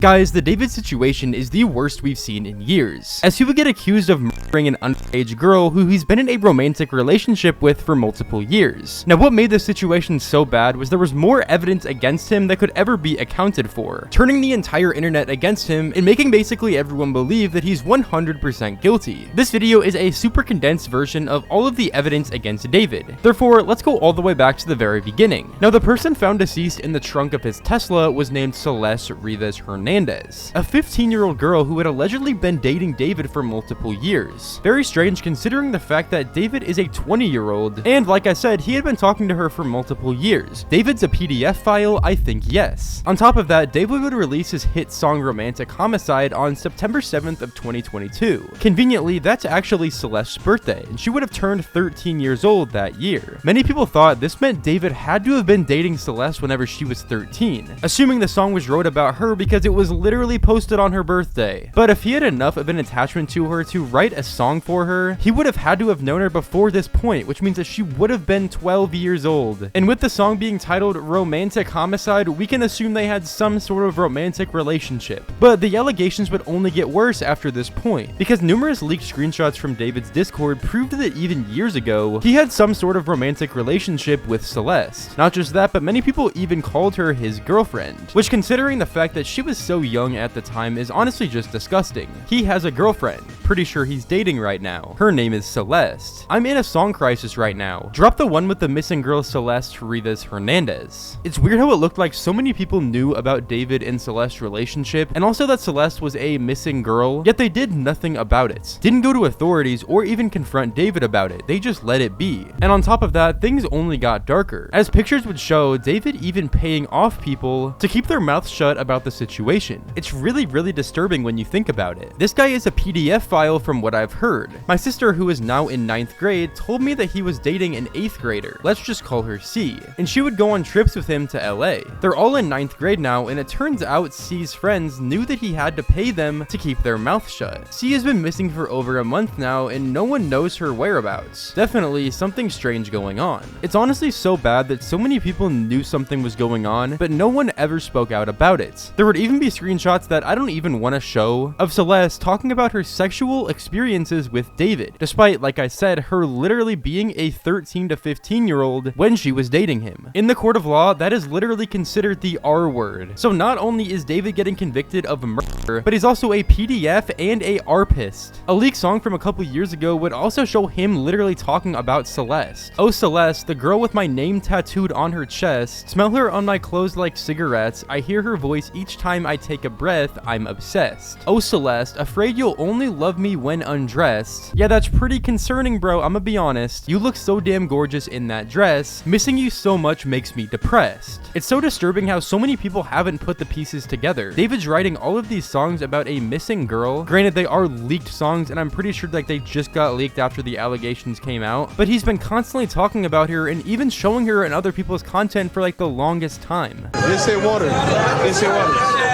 Guys, the David situation is the worst we've seen in years, as he would get accused of murdering an underage girl who he's been in a romantic relationship with for multiple years. Now, what made this situation so bad was there was more evidence against him that could ever be accounted for, turning the entire internet against him and making basically everyone believe that he's 100% guilty. This video is a super condensed version of all of the evidence against David. Therefore, let's go all the way back to the very beginning. Now, the person found deceased in the trunk of his Tesla was named Celeste Rivas Hernandez, a 15-year-old girl who had allegedly been dating David for multiple years. Very strange considering the fact that David is a 20-year-old, and like I said, he had been talking to her for multiple years. David's a PDF file? I think yes. On top of that, David would release his hit song Romantic Homicide on September 7th of 2022. Conveniently, that's actually Celeste's birthday, and she would have turned 13 years old that year. Many people thought this meant David had to have been dating Celeste whenever she was 13, assuming the song was wrote about her because it was literally posted on her birthday. But if he had enough of an attachment to her to write a song for her, he would have had to have known her before this point, which means that she would have been 12 years old. And with the song being titled Romantic Homicide, we can assume they had some sort of romantic relationship. But the allegations would only get worse after this point, because numerous leaked screenshots from David's Discord proved that even years ago, he had some sort of romantic relationship with Celeste. Not just that, but many people even called her his girlfriend, which, considering the fact that she was so young at the time, is honestly just disgusting. He has a girlfriend. Pretty sure he's dating right now. Her name is Celeste. I'm in a song crisis right now. Drop the one with the missing girl Celeste Rivas Hernandez. It's weird how it looked like so many people knew about David and Celeste's relationship, and also that Celeste was a missing girl, yet they did nothing about it. Didn't go to authorities or even confront David about it. They just let it be. And on top of that, things only got darker. As pictures would show, David even paying off people to keep their mouths shut about the situation. It's really disturbing when you think about it. This guy is a PDF file from what I've heard. My sister, who is now in 9th grade, told me that he was dating an 8th grader. Let's just call her C. And she would go on trips with him to LA. They're all in 9th grade now, and it turns out C's friends knew that he had to pay them to keep their mouth shut. C has been missing for over a month now, and no one knows her whereabouts. Definitely something strange going on. It's honestly so bad that so many people knew something was going on, but no one ever spoke out about it. There would even be screenshots that I don't even want to show of Celeste talking about her sexual experiences with David, despite, like I said, her literally being a 13 to 15-year-old when she was dating him. In the court of law, that is literally considered the R word. So not only is David getting convicted of murder, but he's also a PDF and a arpist. A leaked song from a couple years ago would also show him literally talking about Celeste. Oh Celeste, the girl with my name tattooed on her chest, smell her on my clothes like cigarettes, I hear her voice each time I take a breath, I'm obsessed. Oh Celeste, afraid you'll only love me when undressed. Yeah, that's pretty concerning, bro, I'ma be honest. You look so damn gorgeous in that dress. Missing you so much makes me depressed. It's so disturbing how so many people haven't put the pieces together. David's writing all of these songs about a missing girl. Granted, they are leaked songs, and I'm pretty sure like they just got leaked after the allegations came out, but he's been constantly talking about her and even showing her in other people's content for like the longest time. This ain't water. This ain't water.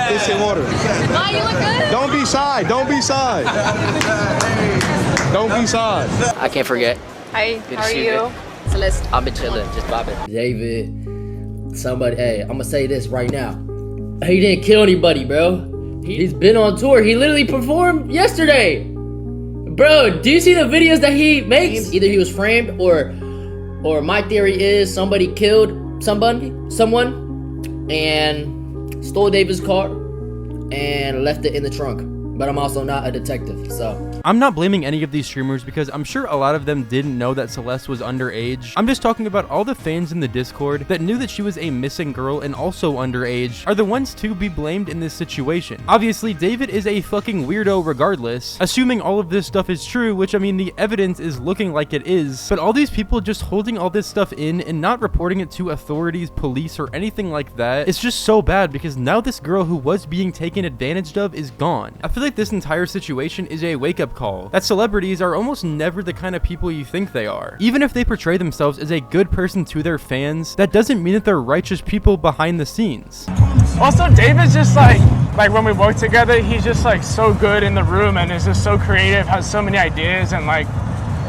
This ain't water. Wow, you look good. Don't be shy. Don't be shy. Don't be shy. I can't forget. Hi, Good how to are see you? Celeste. I've been chilling, just bobbing. David, somebody, hey, I'm gonna say this right now. He didn't kill anybody, bro. He's been on tour. He literally performed yesterday. Bro, do you see the videos that he makes? Either he was framed or my theory is somebody killed someone and stole David's car and left it in the trunk. But I'm also not a detective, so. I'm not blaming any of these streamers because I'm sure a lot of them didn't know that Celeste was underage. I'm just talking about all the fans in the Discord that knew that she was a missing girl and also underage are the ones to be blamed in this situation. Obviously, David is a fucking weirdo regardless, assuming all of this stuff is true, which I mean, the evidence is looking like it is, but all these people just holding all this stuff in and not reporting it to authorities, police, or anything like that, it's just so bad because now this girl who was being taken advantage of is gone. I feel like this entire situation is a wake-up call that celebrities are almost never the kind of people you think they are. Even if they portray themselves as a good person to their fans, that doesn't mean that they're righteous people behind the scenes. Also, David's just like when we work together, he's just like so good in the room and is just so creative, has so many ideas, and like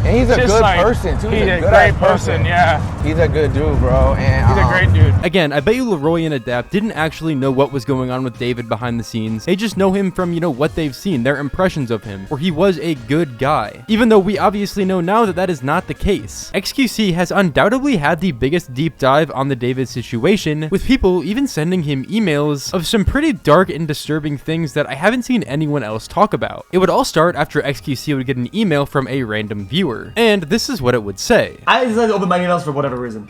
And he's a Just good like, person too. He's a good great person, yeah. He's a good dude, bro. And He's a great dude. Again, I bet you Leroy and Adapt didn't actually know what was going on with David behind the scenes. They just know him from, what they've seen, their impressions of him, where he was a good guy. Even though we obviously know now that that is not the case. XQC has undoubtedly had the biggest deep dive on the David situation, with people even sending him emails of some pretty dark and disturbing things that I haven't seen anyone else talk about. It would all start after XQC would get an email from a random viewer, and this is what it would say. I decided to open my emails for whatever reason.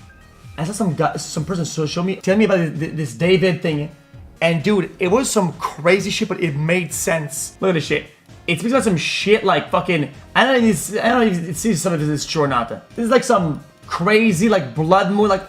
I saw some person show me, tell me about this David thing, and dude, it was some crazy shit, but it made sense. Look at this shit. It speaks about some shit like fucking, I don't know if see some of this is true or not. This is like some crazy like blood moon, like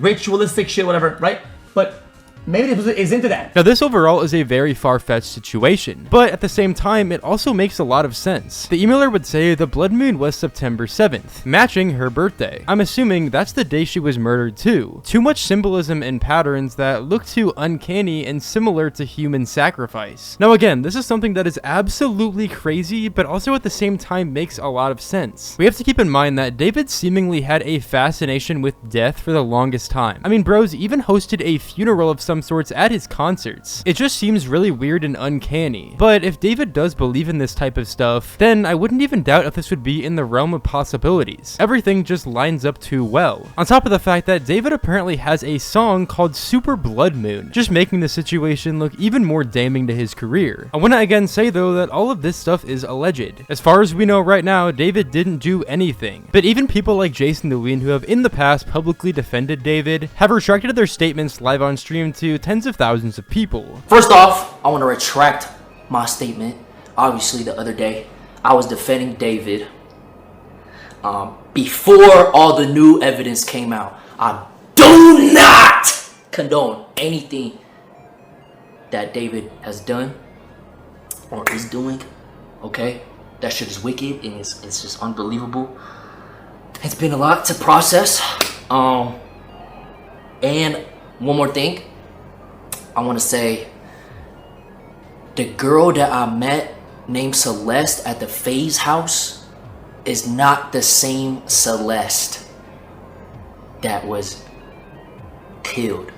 ritualistic shit, whatever, right? But maybe this is into that. Now this overall is a very far-fetched situation, but at the same time it also makes a lot of sense. The emailer would say the blood moon was September 7th, matching her birthday. I'm assuming that's the day she was murdered too. Too much symbolism and patterns that look too uncanny and similar to human sacrifice. Now again, this is something that is absolutely crazy, but also at the same time makes a lot of sense. We have to keep in mind that David seemingly had a fascination with death for the longest time. I mean, bros even hosted a funeral of some sorts at his concerts. It just seems really weird and uncanny. But if David does believe in this type of stuff, then I wouldn't even doubt if this would be in the realm of possibilities. Everything just lines up too well. On top of the fact that David apparently has a song called Super Blood Moon, just making the situation look even more damning to his career. I want to again say though that all of this stuff is alleged. As far as we know right now, David didn't do anything. But even people like Jason Lewin, who have in the past publicly defended David, have retracted their statements live on stream to tens of thousands of people. First off, I want to retract my statement. Obviously, the other day, I was defending David before all the new evidence came out. I do not condone anything that David has done or is doing, okay? That shit is wicked and it's just unbelievable. It's been a lot to process. And one more thing. I want to say the girl that I met named Celeste at the FaZe house is not the same Celeste that was killed.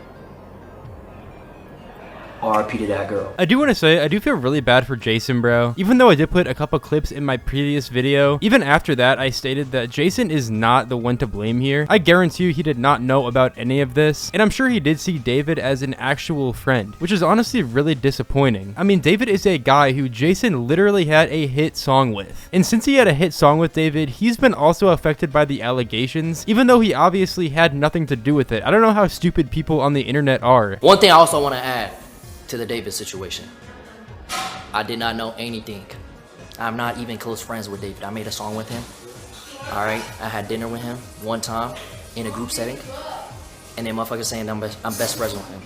RIP to that girl. I do want to say, I do feel really bad for Jason, bro. Even though I did put a couple clips in my previous video, even after that, I stated that Jason is not the one to blame here. I guarantee you he did not know about any of this, and I'm sure he did see David as an actual friend, which is honestly really disappointing. I mean, David is a guy who Jason literally had a hit song with. And since he had a hit song with David, he's been also affected by the allegations, even though he obviously had nothing to do with it. I don't know how stupid people on the internet are. One thing I also want to add to the David situation. I did not know anything. I'm not even close friends with David. I made a song with him. All right, I had dinner with him one time in a group setting, and then motherfuckers saying I'm best friends with him.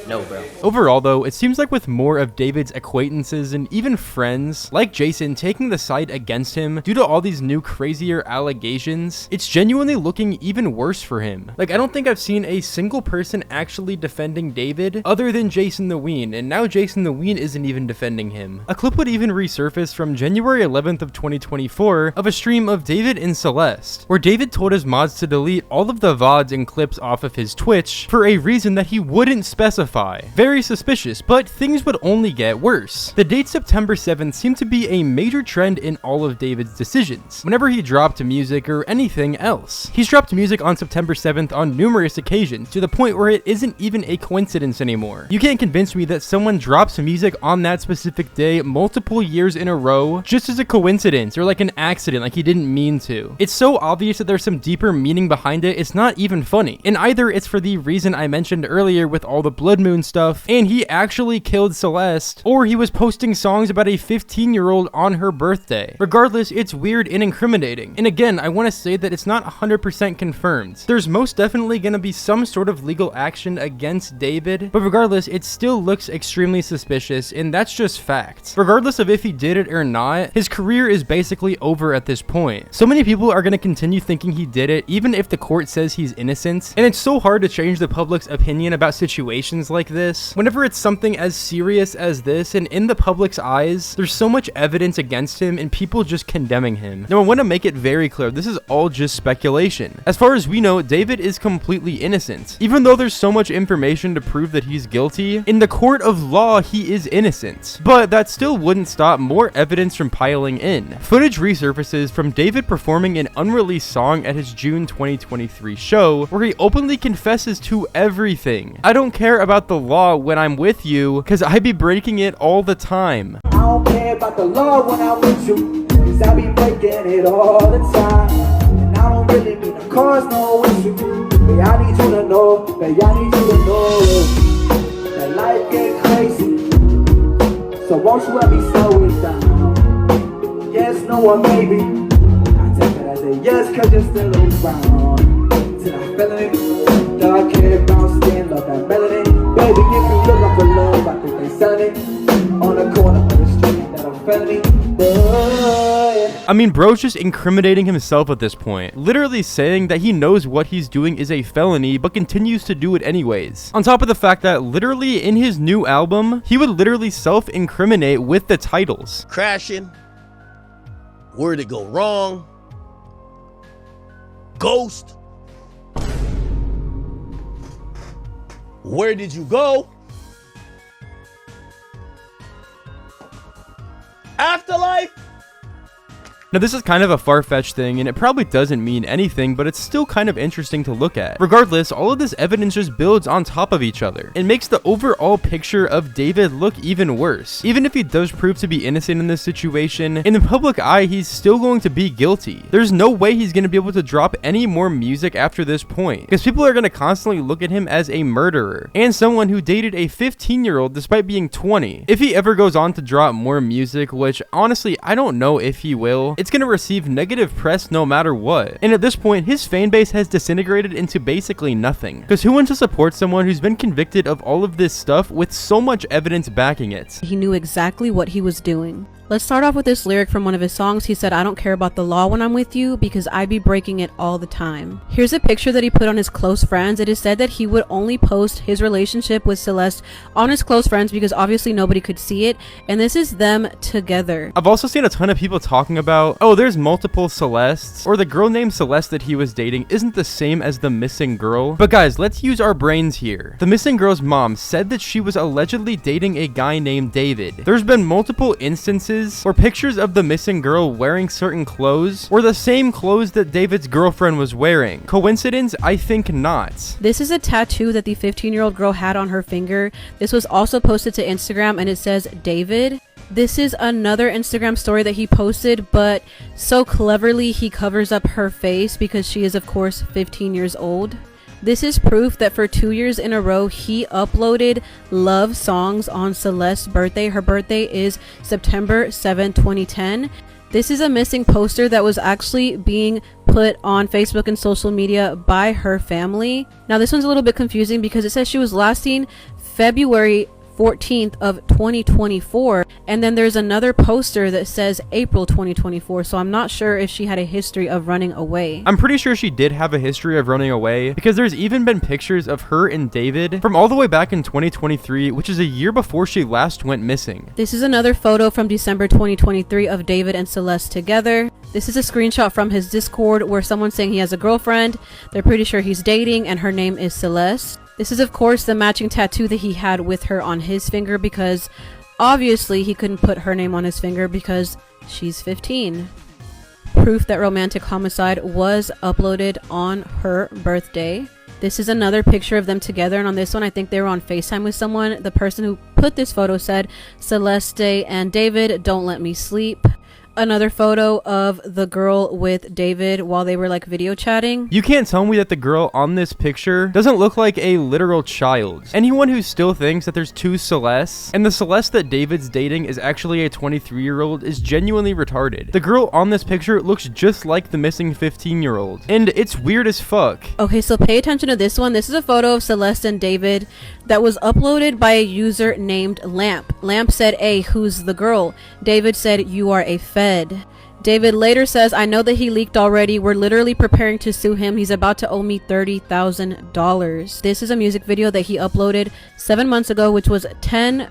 No, bro. Overall, though, it seems like with more of David's acquaintances and even friends, like Jason, taking the side against him due to all these new crazier allegations, it's genuinely looking even worse for him. Like, I don't think I've seen a single person actually defending David other than Jason the Ween, and now Jason the Ween isn't even defending him. A clip would even resurface from January 11th of 2024 of a stream of David and Celeste, where David told his mods to delete all of the VODs and clips off of his Twitch for a reason that he wouldn't specify. Very suspicious, but things would only get worse. The date September 7th seemed to be a major trend in all of David's decisions, whenever he dropped music or anything else. He's dropped music on September 7th on numerous occasions, to the point where it isn't even a coincidence anymore. You can't convince me that someone drops music on that specific day multiple years in a row just as a coincidence or like an accident, like he didn't mean to. It's so obvious that there's some deeper meaning behind it, it's not even funny. And either it's for the reason I mentioned earlier with all the blood moon stuff, and he actually killed Celeste, or he was posting songs about a 15-year-old on her birthday. Regardless, it's weird and incriminating. And again, I want to say that it's not 100% confirmed. There's most definitely going to be some sort of legal action against David, but regardless, it still looks extremely suspicious, and that's just fact. Regardless of if he did it or not, his career is basically over at this point. So many people are going to continue thinking he did it, even if the court says he's innocent, and it's so hard to change the public's opinion about situations like this. Whenever it's something as serious as this, and in the public's eyes, there's so much evidence against him and people just condemning him. Now, I want to make it very clear, this is all just speculation. As far as we know, David is completely innocent. Even though there's so much information to prove that he's guilty, in the court of law, he is innocent. But that still wouldn't stop more evidence from piling in. Footage resurfaces from David performing an unreleased song at his June 2023 show, where he openly confesses to everything. I don't care about the law when I'm with you, cause I be breaking it all the time. I don't care about the law when I'm with you, cause I be breaking it all the time. And I don't really mean to cause no issue, but I need you to know, that I need you to know that life get crazy. So won't you let me slow it down? Yes, no, or maybe I take it as a yes, cause you're still around. Till I feel it, dark hair, brown skin, love that melanin. Baby, if you look up for love, I think they selling it on the corner of the street that I'm felony. I mean, bro's just incriminating himself at this point, literally saying that he knows what he's doing is a felony, but continues to do it anyways. On top of the fact that literally in his new album, he would literally self-incriminate with the titles. Crashing. Where'd it go wrong? Ghost. Where did you go? Afterlife? Now, this is kind of a far-fetched thing, and it probably doesn't mean anything, but it's still kind of interesting to look at. Regardless, all of this evidence just builds on top of each other. It makes the overall picture of David look even worse. Even if he does prove to be innocent in this situation, in the public eye, he's still going to be guilty. There's no way he's going to be able to drop any more music after this point, because people are going to constantly look at him as a murderer, and someone who dated a 15-year-old despite being 20. If he ever goes on to drop more music, which honestly, I don't know if he will, it's going to receive negative press no matter what. And at this point, his fan base has disintegrated into basically nothing. Because who wants to support someone who's been convicted of all of this stuff with so much evidence backing it? He knew exactly what he was doing. Let's start off with this lyric from one of his songs. He said, "I don't care about the law when I'm with you because I be breaking it all the time." Here's a picture that he put on his close friends. It is said that he would only post his relationship with Celeste on his close friends because obviously nobody could see it, and this is them together. I've also seen a ton of people talking about, oh, there's multiple Celestes, or the girl named Celeste that he was dating isn't the same as the missing girl. But guys, let's use our brains here. The missing girl's mom said that she was allegedly dating a guy named David. There's been multiple instances or pictures of the missing girl wearing certain clothes, or the same clothes that David's girlfriend was wearing. Coincidence? I think not. This is a tattoo that the 15-year-old girl had on her finger. This was also posted to Instagram, and it says David. This is another Instagram story that he posted, but so cleverly he covers up her face because she is of course 15 years old. This is proof that for 2 years in a row, he uploaded love songs on Celeste's birthday. Her birthday is September 7, 2010. This is a missing poster that was actually being put on Facebook and social media by her family. Now, this one's a little bit confusing because it says she was last seen February 14th of 2024, and then there's another poster that says April 2024, so I'm not sure if she had a history of running away. I'm pretty sure she did have a history of running away, because there's even been pictures of her and David from all the way back in 2023, which is a year before she last went missing. This is another photo from December 2023 of David and Celeste together. This is a screenshot from his Discord where someone's saying he has a girlfriend, they're pretty sure he's dating, and her name is Celeste. This is of course the matching tattoo that he had with her on his finger, because obviously he couldn't put her name on his finger because she's 15. Proof that romantic homicide was uploaded on her birthday. This is another picture of them together, and on this one I think they were on FaceTime with someone. The person who put this photo said, "Celeste and David, don't let me sleep." Another photo of the girl with David while they were like video chatting. You can't tell me that the girl on this picture doesn't look like a literal child. Anyone who still thinks that there's two Celestes and the Celeste that David's dating is actually a 23-year-old is genuinely retarded. The girl on this picture looks just like the missing 15-year-old, and it's weird as fuck. Okay, so pay attention to this one. This is a photo of Celeste and David that was uploaded by a user named Lamp. Lamp said, "Hey, who's the girl?" David said, "You are a fed." David later says, I know that he leaked already. We're literally preparing to sue him. He's about to owe me $30,000. This is a music video that he uploaded 7 months ago, which was 10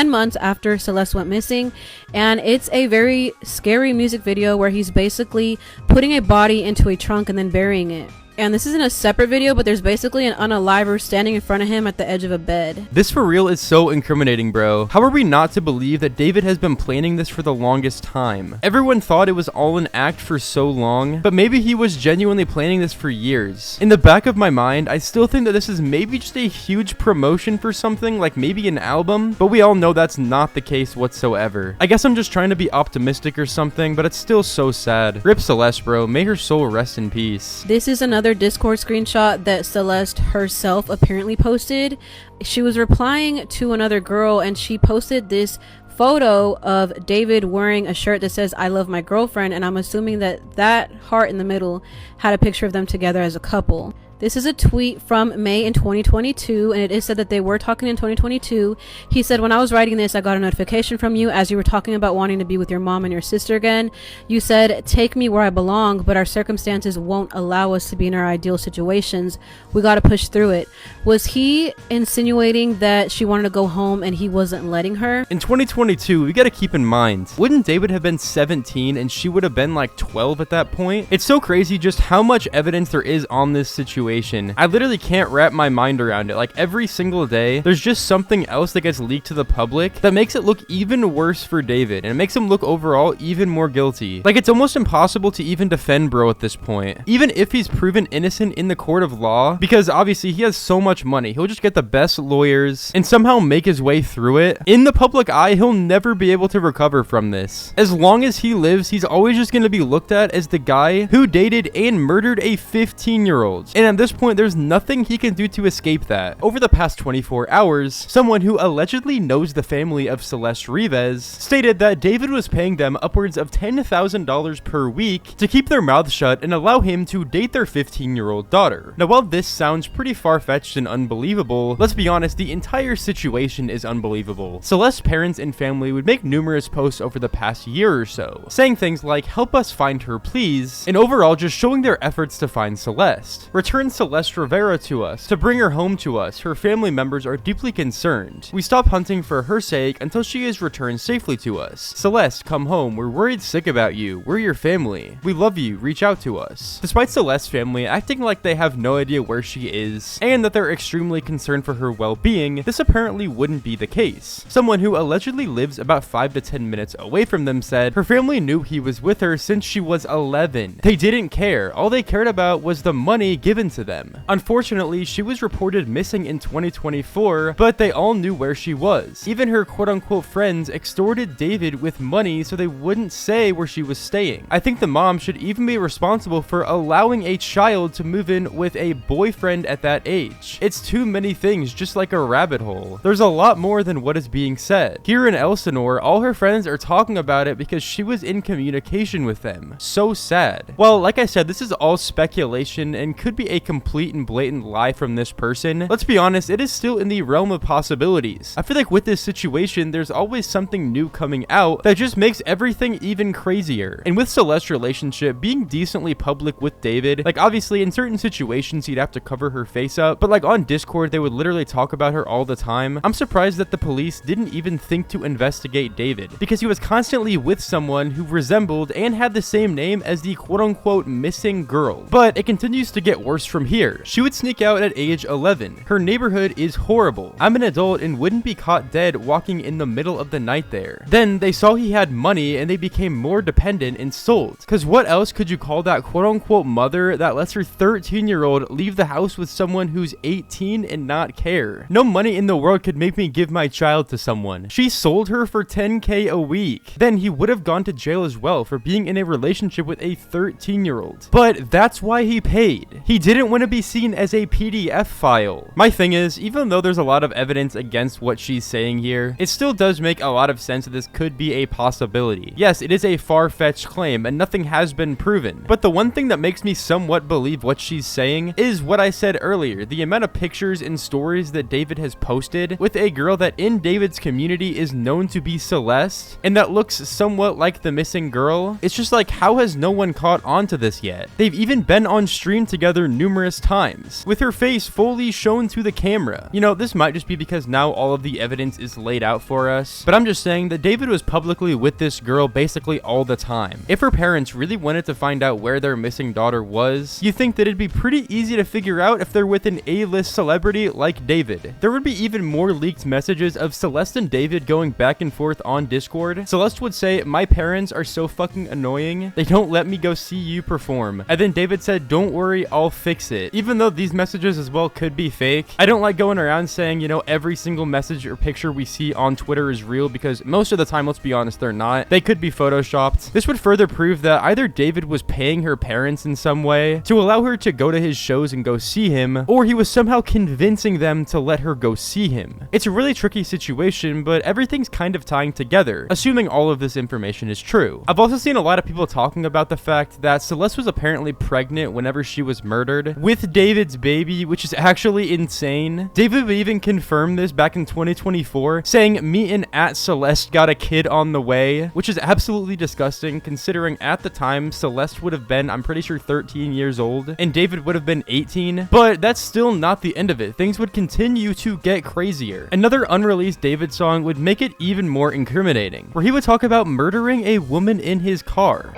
months after Celeste went missing, and it's a very scary music video where he's basically putting a body into a trunk and then burying it. And this isn't a separate video, but there's basically an unaliver standing in front of him at the edge of a bed. This for real is so incriminating, bro. How are we not to believe that David has been planning this for the longest time? Everyone thought it was all an act for so long, but maybe he was genuinely planning this for years. In the back of my mind, I still think that this is maybe just a huge promotion for something, like maybe an album, but we all know that's not the case whatsoever. I guess I'm just trying to be optimistic or something, but it's still so sad. Rip Celeste, bro. May her soul rest in peace. This is another Discord screenshot that Celeste herself apparently posted. She was replying to another girl and she posted this photo of David wearing a shirt that says I love my girlfriend, and I'm assuming that that heart in the middle had a picture of them together as a couple. This is a tweet from May in 2022, and it is said that they were talking in 2022. He said, when I was writing this, I got a notification from you as you were talking about wanting to be with your mom and your sister again. You said, take me where I belong, but our circumstances won't allow us to be in our ideal situations. We got to push through it. Was he insinuating that she wanted to go home and he wasn't letting her? In 2022, we got to keep in mind, wouldn't David have been 17 and she would have been like 12 at that point? It's so crazy just how much evidence there is on this situation. I literally can't wrap my mind around it. Like every single day, there's just something else that gets leaked to the public that makes it look even worse for David, and it makes him look overall even more guilty. Like it's almost impossible to even defend bro at this point. Even if he's proven innocent in the court of law, because obviously he has so much money, he'll just get the best lawyers and somehow make his way through it. In the public eye, he'll never be able to recover from this. As long as he lives, he's always just going to be looked at as the guy who dated and murdered a 15-year-old. And at this point, there's nothing he can do to escape that. Over the past 24 hours, someone who allegedly knows the family of Celeste Rivas stated that David was paying them upwards of $10,000 per week to keep their mouths shut and allow him to date their 15-year-old daughter. Now, while this sounds pretty far-fetched and unbelievable, let's be honest, the entire situation is unbelievable. Celeste's parents and family would make numerous posts over the past year or so, saying things like, help us find her please, and overall just showing their efforts to find Celeste. Return Celeste Rivera to us, to bring her home to us. Her family members are deeply concerned. We stop hunting for her sake until she is returned safely to us. Celeste, come home. We're worried sick about you. We're your family. We love you. Reach out to us. Despite Celeste's family acting like they have no idea where she is, and that they're extremely concerned for her well-being, this apparently wouldn't be the case. Someone who allegedly lives about 5 to 10 minutes away from them said her family knew he was with her since she was 11. They didn't care. All they cared about was the money given to them. Unfortunately, she was reported missing in 2024, but they all knew where she was. Even her quote-unquote friends extorted David with money so they wouldn't say where she was staying. I think the mom should even be responsible for allowing a child to move in with a boyfriend at that age. It's too many things, just like a rabbit hole. There's a lot more than what is being said. Here in Elsinore, all her friends are talking about it because she was in communication with them. So sad. Well, like I said, this is all speculation and could be a complete and blatant lie from this person. Let's be honest, it is still in the realm of possibilities. I feel like with this situation, there's always something new coming out that just makes everything even crazier. And with Celeste's relationship being decently public with David, like obviously in certain situations he'd have to cover her face up, but like on Discord they would literally talk about her all the time. I'm surprised that the police didn't even think to investigate David, because he was constantly with someone who resembled and had the same name as the quote-unquote missing girl. But it continues to get worse from here. She would sneak out at age 11. Her neighborhood is horrible. I'm an adult and wouldn't be caught dead walking in the middle of the night there. Then they saw he had money and they became more dependent and sold. Cause what else could you call that quote-unquote mother that lets her 13-year-old leave the house with someone who's 18 and not care? No money in the world could make me give my child to someone. She sold her for $10K a week. Then he would have gone to jail as well for being in a relationship with a 13-year-old. But that's why he paid. He didn't didn't want to be seen as a PDF file. My thing is, even though there's a lot of evidence against what she's saying here, it still does make a lot of sense that this could be a possibility. Yes, it is a far-fetched claim and nothing has been proven, but the one thing that makes me somewhat believe what she's saying is what I said earlier, the amount of pictures and stories that David has posted with a girl that in David's community is known to be Celeste and that looks somewhat like the missing girl. It's just like, how has no one caught on to this yet? They've even been on stream together numerous times with her face fully shown to the camera. You know, this might just be because now all of the evidence is laid out for us, but I'm just saying that David was publicly with this girl basically all the time. If her parents really wanted to find out where their missing daughter was, you think that it'd be pretty easy to figure out if they're with an A-list celebrity like David. There would be even more leaked messages of Celeste and David going back and forth on Discord. Celeste would say, "My parents are so fucking annoying. They don't let me go see you perform." And then David said, "Don't worry, I'll fix it." Even though these messages as well could be fake, I don't like going around saying, you know, every single message or picture we see on Twitter is real, because most of the time, let's be honest, they're not. They could be photoshopped. This would further prove that either David was paying her parents in some way to allow her to go to his shows and go see him, or he was somehow convincing them to let her go see him. It's a really tricky situation, but everything's kind of tying together, assuming all of this information is true. I've also seen a lot of people talking about the fact that Celeste was apparently pregnant whenever she was murdered with David's baby, which is actually insane. David even confirmed this back in 2024, saying, "Me and @Celeste got a kid on the way," which is absolutely disgusting considering at the time Celeste would have been, I'm pretty sure, 13 years old and David would have been 18. But that's still not the end of it. Things would continue to get crazier. Another unreleased David song would make it even more incriminating, where he would talk about murdering a woman in his car.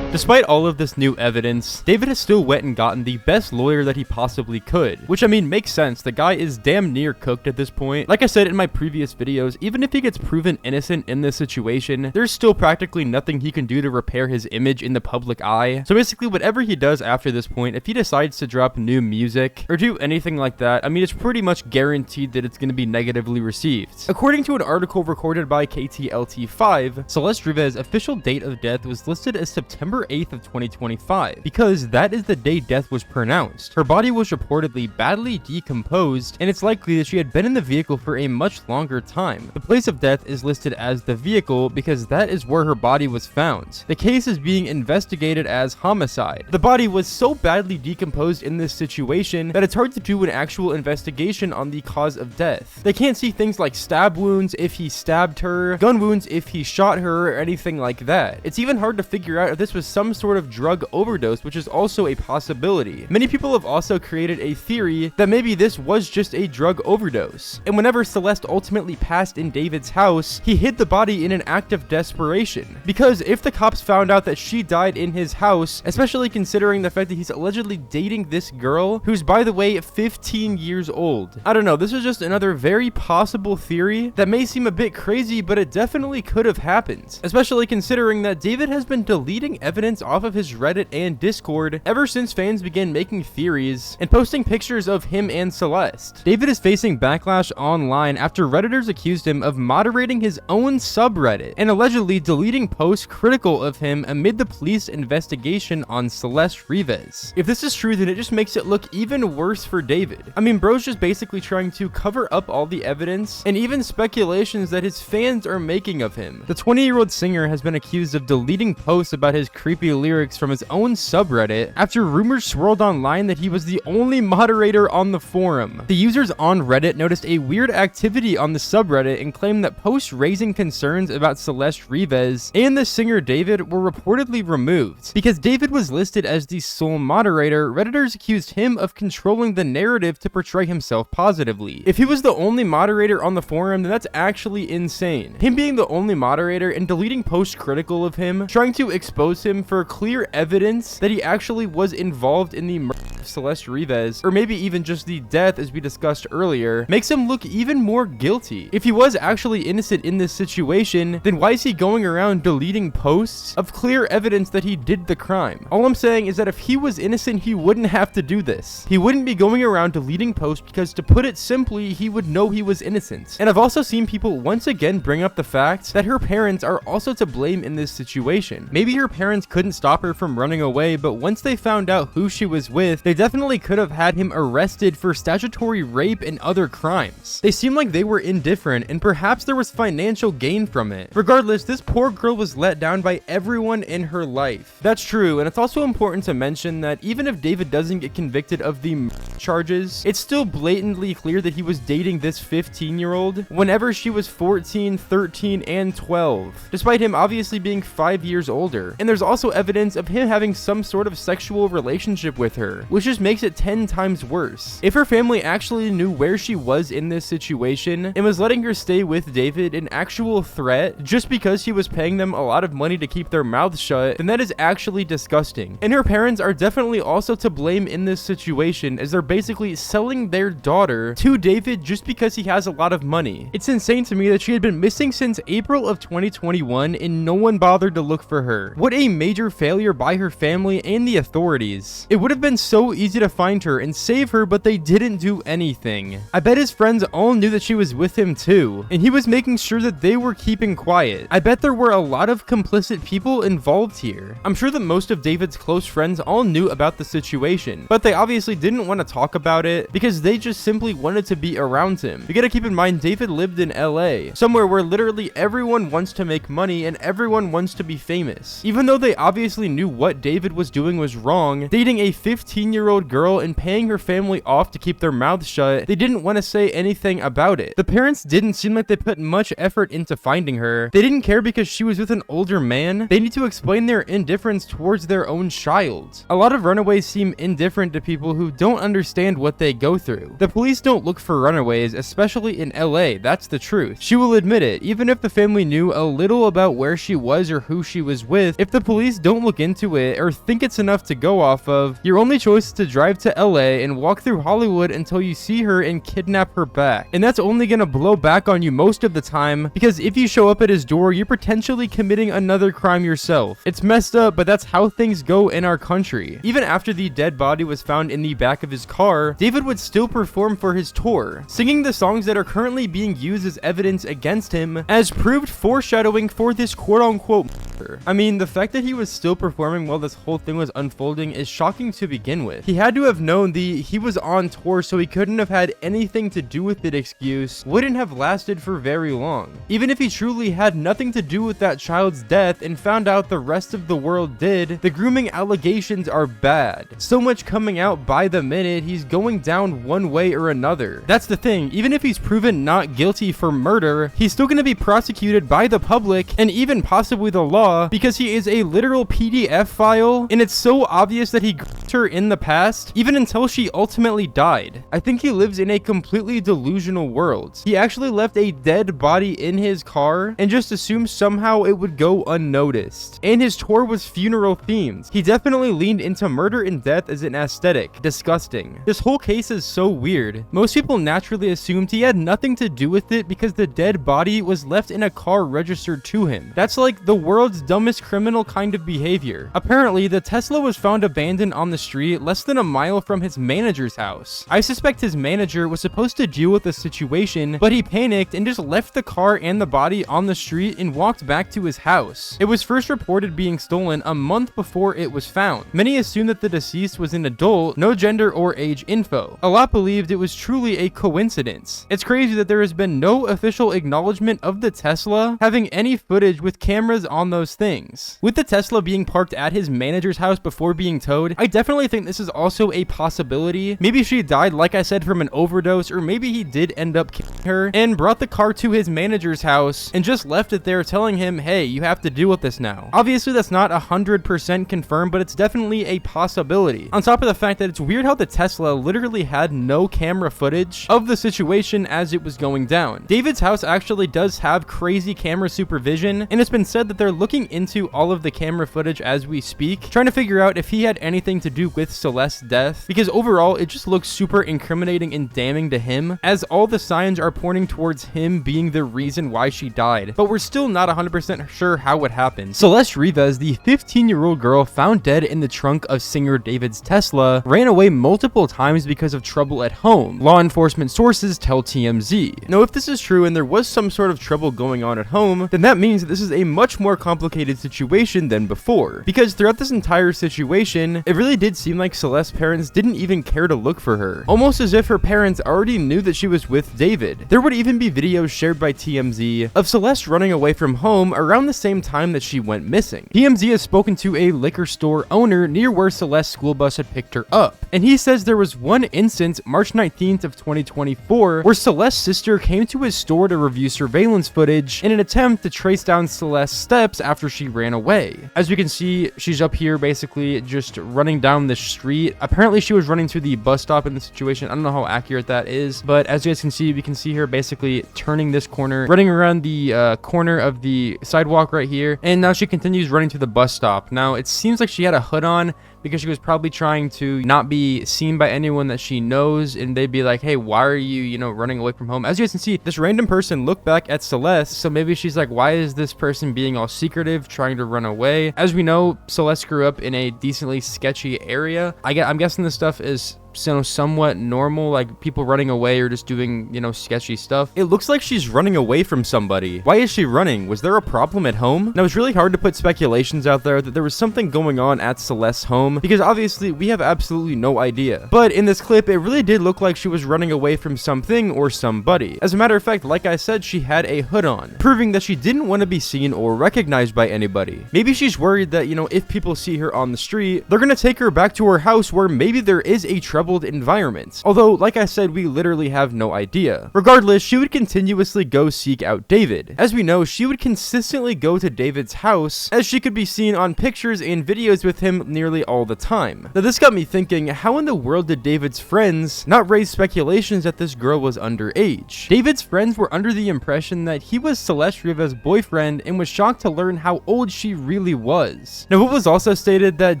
Despite all of this new evidence, David has still went and gotten the best lawyer that he possibly could, which, I mean, makes sense. The guy is damn near cooked at this point. Like I said in my previous videos, even if he gets proven innocent in this situation, there's still practically nothing he can do to repair his image in the public eye. So basically, whatever he does after this point, if he decides to drop new music or do anything like that, I mean, it's pretty much guaranteed that it's going to be negatively received. According to an article recorded by KTLT5, Celeste Rives's official date of death was listed as September 8th of 2025 because that is the day death was pronounced. Her body was reportedly badly decomposed, and it's likely that she had been in the vehicle for a much longer time. The place of death is listed as the vehicle because that is where her body was found. The case is being investigated as homicide. The body was so badly decomposed in this situation that it's hard to do an actual investigation on the cause of death. They can't see things like stab wounds if he stabbed her, gun wounds if he shot her, or anything like that. It's even hard to figure out if this was some sort of drug overdose, which is also a possibility. Many people have also created a theory that maybe this was just a drug overdose. And whenever Celeste ultimately passed in David's house, he hid the body in an act of desperation. Because if the cops found out that she died in his house, especially considering the fact that he's allegedly dating this girl, who's, by the way, 15 years old. I don't know, this is just another very possible theory that may seem a bit crazy, but it definitely could have happened. Especially considering that David has been deleting evidence off of his Reddit and Discord ever since fans began making theories and posting pictures of him and Celeste. David is facing backlash online after Redditors accused him of moderating his own subreddit and allegedly deleting posts critical of him amid the police investigation on Celeste Rives. If this is true, then it just makes it look even worse for David. I mean, bro's just basically trying to cover up all the evidence and even speculations that his fans are making of him. The 20-year-old singer has been accused of deleting posts about his creepy lyrics from his own subreddit after rumors swirled online that he was the only moderator on the forum. The users on Reddit noticed a weird activity on the subreddit and claimed that posts raising concerns about Celeste Rives and the singer David were reportedly removed. Because David was listed as the sole moderator, Redditors accused him of controlling the narrative to portray himself positively. If he was the only moderator on the forum, then that's actually insane. Him being the only moderator and deleting posts critical of him, trying to expose him for clear evidence that he actually was involved in the murder of Celeste Rivas, or maybe even just the death as we discussed earlier, makes him look even more guilty. If he was actually innocent in this situation, then why is he going around deleting posts of clear evidence that he did the crime? All I'm saying is that if he was innocent, he wouldn't have to do this. He wouldn't be going around deleting posts because, to put it simply, he would know he was innocent. And I've also seen people once again bring up the fact that her parents are also to blame in this situation. Maybe her parents couldn't stop her from running away, but once they found out who she was with, they definitely could have had him arrested for statutory rape and other crimes. They seem like they were indifferent, and perhaps there was financial gain from it. Regardless, this poor girl was let down by everyone in her life. That's true, and it's also important to mention that even if David doesn't get convicted of the charges, it's still blatantly clear that he was dating this 15-year-old whenever she was 14, 13, and 12, despite him obviously being 5 years older. And there's also evidence of him having some sort of sexual relationship with her, which just makes it 10 times worse. If her family actually knew where she was in this situation and was letting her stay with David an actual threat just because he was paying them a lot of money to keep their mouths shut, then that is actually disgusting. And her parents are definitely also to blame in this situation, as they're basically selling their daughter to David just because he has a lot of money. It's insane to me that she had been missing since April of 2021 and no one bothered to look for her. What a major failure by her family and the authorities. It would have been so easy to find her and save her, but they didn't do anything. I bet his friends all knew that she was with him too, and he was making sure that they were keeping quiet. I bet there were a lot of complicit people involved here. I'm sure that most of David's close friends all knew about the situation, but they obviously didn't want to talk about it because they just simply wanted to be around him. You gotta keep in mind, David lived in LA, somewhere where literally everyone wants to make money and everyone wants to be famous. Even though they obviously knew what David was doing was wrong, dating a 15-year-old girl and paying her family off to keep their mouths shut, they didn't want to say anything about it. The parents didn't seem like they put much effort into finding her. They didn't care because she was with an older man. They need to explain their indifference towards their own child. A lot of runaways seem indifferent to people who don't understand what they go through. The police don't look for runaways, especially in LA, that's the truth. She will admit it. Even if the family knew a little about where she was or who she was with, if the police don't look into it or think it's enough to go off of, your only choice is to drive to LA and walk through Hollywood until you see her and kidnap her back. And that's only gonna blow back on you most of the time, because if you show up at his door, you're potentially committing another crime yourself. It's messed up, but that's how things go in our country. Even after the dead body was found in the back of his car, David would still perform for his tour, singing the songs that are currently being used as evidence against him, as proved foreshadowing for this quote-unquote murder. I mean, the fact that he was still performing while this whole thing was unfolding is shocking to begin with. He had to have known he was on tour, so he couldn't have had anything to do with it excuse wouldn't have lasted for very long. Even if he truly had nothing to do with that child's death and found out the rest of the world did, the grooming allegations are bad. So much coming out by the minute, he's going down one way or another. That's the thing, even if he's proven not guilty for murder, he's still going to be prosecuted by the public and even possibly the law because he is a literal PDF file, and it's so obvious that he groomed her in the past, even until she ultimately died. I think he lives in a completely delusional world. He actually left a dead body in his car and just assumed somehow it would go unnoticed. And his tour was funeral themed. He definitely leaned into murder and death as an aesthetic. Disgusting. This whole case is so weird. Most people naturally assumed he had nothing to do with it because the dead body was left in a car registered to him. That's like the world's dumbest criminal kind of behavior. Apparently, the Tesla was found abandoned on the street less than a mile from his manager's house. I suspect his manager was supposed to deal with the situation, but he panicked and just left the car and the body on the street and walked back to his house. It was first reported being stolen a month before it was found. Many assumed that the deceased was an adult, no gender or age info. A lot believed it was truly a coincidence. It's crazy that there has been no official acknowledgement of the Tesla having any footage with cameras on those things. With the Tesla being parked at his manager's house before being towed, I definitely think this is also a possibility. Maybe she died, like I said, from an overdose, or maybe he did end up killing her and brought the car to his manager's house and just left it there telling him, hey, you have to deal with this now. Obviously, that's not 100% confirmed, but it's definitely a possibility. On top of the fact that it's weird how the Tesla literally had no camera footage of the situation as it was going down. David's house actually does have crazy camera supervision, and it's been said that they're looking looking into all of the camera footage as we speak, trying to figure out if he had anything to do with Celeste's death, because overall it just looks super incriminating and damning to him, as all the signs are pointing towards him being the reason why she died, but we're still not 100% sure how it happened. Celeste Rivas, the 15-year-old girl found dead in the trunk of singer David's Tesla, ran away multiple times because of trouble at home, law enforcement sources tell TMZ. Now, if this is true and there was some sort of trouble going on at home, then that means that this is a much more complicated situation than before, because throughout this entire situation, it really did seem like Celeste's parents didn't even care to look for her, almost as if her parents already knew that she was with David. There would even be videos shared by TMZ of Celeste running away from home around the same time that she went missing. TMZ has spoken to a liquor store owner near where Celeste's school bus had picked her up, and he says there was one instance, March 19th of 2024, where Celeste's sister came to his store to review surveillance footage in an attempt to trace down Celeste's steps after she ran away. As we can see, she's up here basically just running down the street. Apparently she was running to the bus stop in the situation. I don't know how accurate that is, but as you guys can see, we can see her basically turning this corner, running around the corner of the sidewalk right here, and now she continues running to the bus stop. Now it seems like she had a hood on because she was probably trying to not be seen by anyone that she knows, and they'd be like, hey, why are you, running away from home? As you guys can see, this random person looked back at Celeste, so maybe she's like, why is this person being all secretive, trying to run away? As we know, Celeste grew up in a decently sketchy area. I'm guessing this stuff is somewhat normal, like people running away or just doing, sketchy stuff. It looks like she's running away from somebody. Why is she running? Was there a problem at home? Now, it's really hard to put speculations out there that there was something going on at Celeste's home, because obviously we have absolutely no idea. But in this clip, it really did look like she was running away from something or somebody. As a matter of fact, like I said, she had a hood on, proving that she didn't want to be seen or recognized by anybody. Maybe she's worried that, if people see her on the street, they're gonna take her back to her house where maybe there is a troubled environment. Although, like I said, we literally have no idea. Regardless, she would continuously go seek out David. As we know, she would consistently go to David's house, as she could be seen on pictures and videos with him nearly all the time. Now, this got me thinking, how in the world did David's friends not raise speculations that this girl was underage? David's friends were under the impression that he was Celeste Rivas' boyfriend and was shocked to learn how old she really was. Now, it was also stated that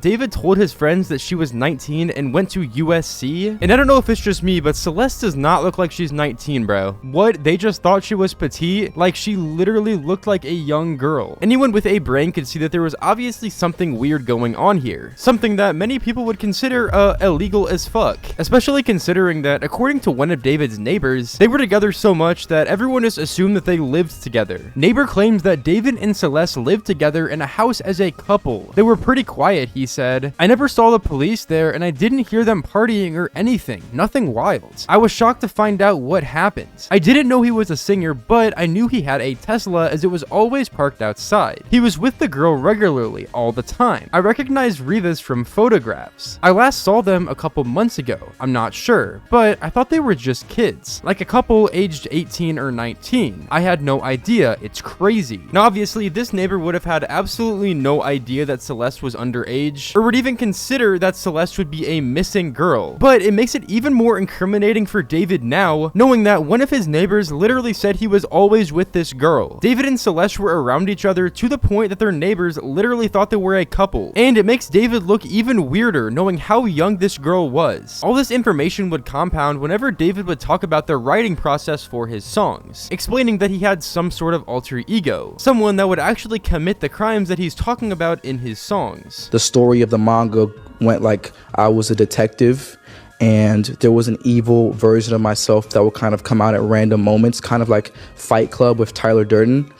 David told his friends that she was 19 and went to USC. And I don't know if it's just me, but Celeste does not look like she's 19, bro. What? They just thought she was petite? Like, she literally looked like a young girl. Anyone with a brain could see that there was obviously something weird going on here. Something that many people would consider illegal as fuck. Especially considering that, according to one of David's neighbors, they were together so much that everyone just assumed that they lived together. Neighbor claims that David and Celeste lived together in a house as a couple. They were pretty quiet, he said. I never saw the police there, and I didn't hear them partying or anything. Nothing wild. I was shocked to find out what happened. I didn't know he was a singer, but I knew he had a Tesla as it was always parked outside. He was with the girl regularly, all the time. I recognized Rivas from photographs. I last saw them a couple months ago. I'm not sure, but I thought they were just kids. Like a couple aged 18 or 19. I had no idea. It's crazy. Now, obviously, this neighbor would have had absolutely no idea that Celeste was underage, or would even consider that Celeste would be a missing girl. But it makes it even more incriminating for David now, knowing that one of his neighbors literally said he was always with this girl. David and Celeste were around each other to the point that their neighbors literally thought they were a couple. And it makes David look even weirder knowing how young this girl was. All this information would compound whenever David would talk about the writing process for his songs, explaining that he had some sort of alter ego, someone that would actually commit the crimes that he's talking about in his songs. The story of the manga went like I was a detective and there was an evil version of myself that would kind of come out at random moments, kind of like Fight Club with Tyler Durden,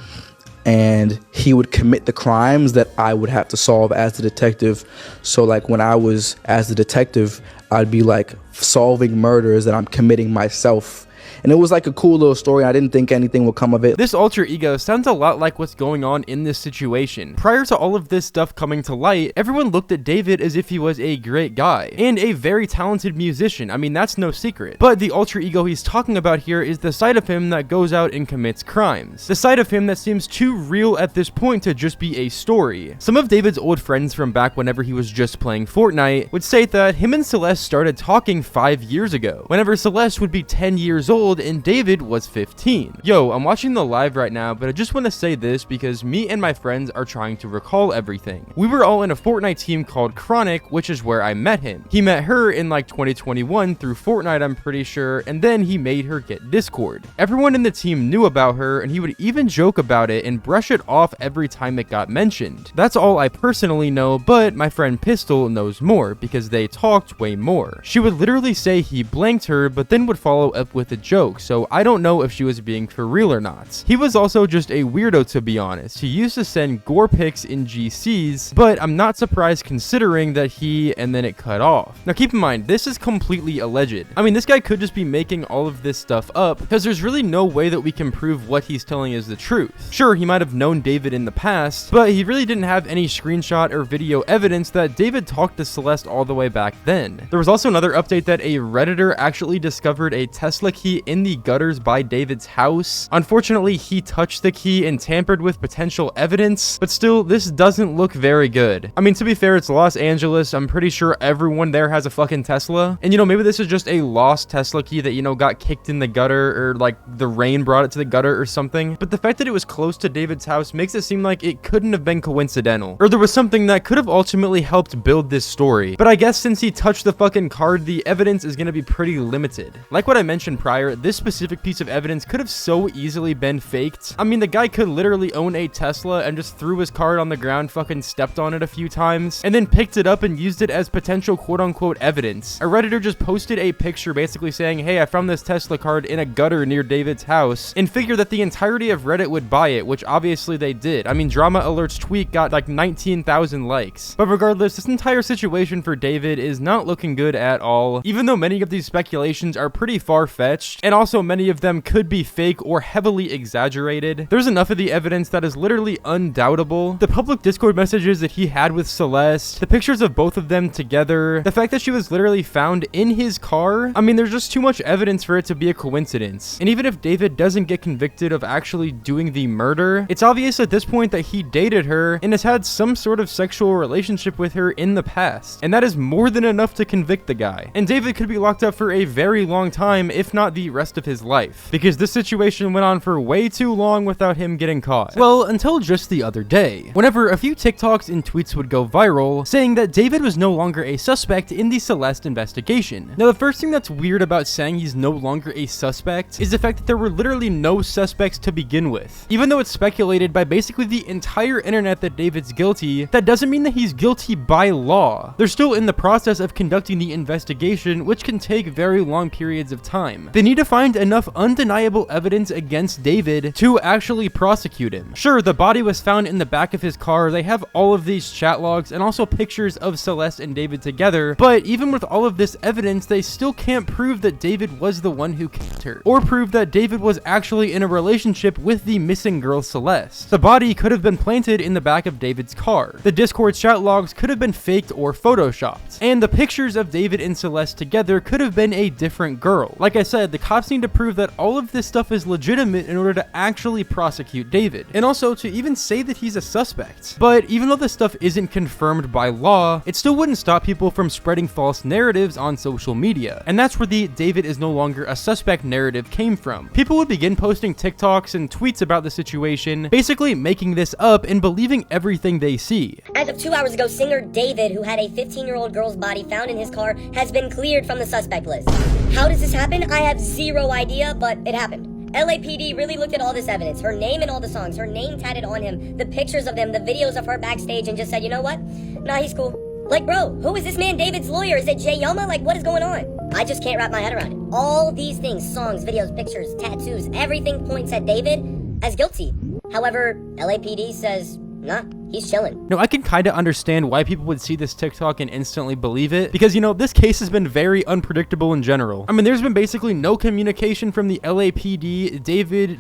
and he would commit the crimes that I would have to solve as the detective. So like when I was as the detective, I'd be like solving murders that I'm committing myself. And it was like a cool little story. I didn't think anything would come of it. This alter ego sounds a lot like what's going on in this situation. Prior to all of this stuff coming to light, everyone looked at David as if he was a great guy and a very talented musician. I mean, that's no secret. But the alter ego he's talking about here is the side of him that goes out and commits crimes. The side of him that seems too real at this point to just be a story. Some of David's old friends from back whenever he was just playing Fortnite would state that him and Celeste started talking 5 years ago, whenever Celeste would be 10 years old. old and David was 15. Yo, I'm watching the live right now, but I just want to say this because me and my friends are trying to recall everything. We were all in a Fortnite team called Chronic, which is where I met him. He met her in like 2021 through Fortnite, I'm pretty sure, and then he made her get Discord. Everyone in the team knew about her, and he would even joke about it and brush it off every time it got mentioned. That's all I personally know, but my friend Pistol knows more because they talked way more. She would literally say he blanked her, but then would follow up with a joke, so I don't know if she was being for real or not. He was also just a weirdo, to be honest. He used to send gore pics in GCs, but I'm not surprised considering that and then it cut off. Now keep in mind, this is completely alleged. I mean, this guy could just be making all of this stuff up because there's really no way that we can prove what he's telling is the truth. Sure, he might have known David in the past, but he really didn't have any screenshot or video evidence that David talked to Celeste all the way back then. There was also another update that a Redditor actually discovered a Tesla key in the gutters by David's house. Unfortunately, he touched the key and tampered with potential evidence, but still, this doesn't look very good. I mean, to be fair, it's Los Angeles. I'm pretty sure everyone there has a fucking Tesla. And you know, maybe this is just a lost Tesla key that, you know, got kicked in the gutter, or like the rain brought it to the gutter or something. But the fact that it was close to David's house makes it seem like it couldn't have been coincidental, or there was something that could have ultimately helped build this story. But I guess since he touched the fucking card, the evidence is going to be pretty limited. Like what I mentioned prior, this specific piece of evidence could have so easily been faked. I mean, the guy could literally own a Tesla and just threw his card on the ground, fucking stepped on it a few times, and then picked it up and used it as potential quote-unquote evidence. A Redditor just posted a picture basically saying, hey, I found this Tesla card in a gutter near David's house, and figured that the entirety of Reddit would buy it, which obviously they did. I mean, Drama Alert's tweet got like 19,000 likes. But regardless, this entire situation for David is not looking good at all, even though many of these speculations are pretty far-fetched, and also many of them could be fake or heavily exaggerated. There's enough of the evidence that is literally undoubtable. The public Discord messages that he had with Celeste, the pictures of both of them together, the fact that she was literally found in his car. I mean, there's just too much evidence for it to be a coincidence. And even if David doesn't get convicted of actually doing the murder, it's obvious at this point that he dated her and has had some sort of sexual relationship with her in the past. And that is more than enough to convict the guy. And David could be locked up for a very long time, if not the rest of his life, because this situation went on for way too long without him getting caught. Well, until just the other day, whenever a few TikToks and tweets would go viral saying that David was no longer a suspect in the Celeste investigation. Now, the first thing that's weird about saying he's no longer a suspect is the fact that there were literally no suspects to begin with. Even though it's speculated by basically the entire internet that David's guilty, that doesn't mean that he's guilty by law. They're still in the process of conducting the investigation, which can take very long periods of time. They need to find enough undeniable evidence against David to actually prosecute him. Sure, the body was found in the back of his car. They have all of these chat logs and also pictures of Celeste and David together, but even with all of this evidence, they still can't prove that David was the one who killed her, or prove that David was actually in a relationship with the missing girl Celeste. The body could have been planted in the back of David's car. The Discord chat logs could have been faked or photoshopped, and the pictures of David and Celeste together could have been a different girl. Like I said, the cops need to prove that all of this stuff is legitimate in order to actually prosecute David, and also to even say that he's a suspect. But even though this stuff isn't confirmed by law, it still wouldn't stop people from spreading false narratives on social media, and that's where the David is no longer a suspect narrative came from. People would begin posting TikToks and tweets about the situation, basically making this up and believing everything they see. As of 2 hours ago, singer David, who had a 15-year-old girl's body found in his car, has been cleared from the suspect list. How does this happen? I have zero idea, but it happened. LAPD really looked at all this evidence, her name in all the songs, her name tatted on him, the pictures of them, the videos of her backstage, and just said, you know what? Nah, he's cool. Like, bro, who is this man David's lawyer? Is it Jay Yoma? Like, what is going on? I just can't wrap my head around it. All these things, songs, videos, pictures, tattoos, everything points at David as guilty. However, LAPD says, nah, he's chilling. Now, I can kind of understand why people would see this TikTok and instantly believe it, because, you know, this case has been very unpredictable in general. I mean, there's been basically no communication from the LAPD,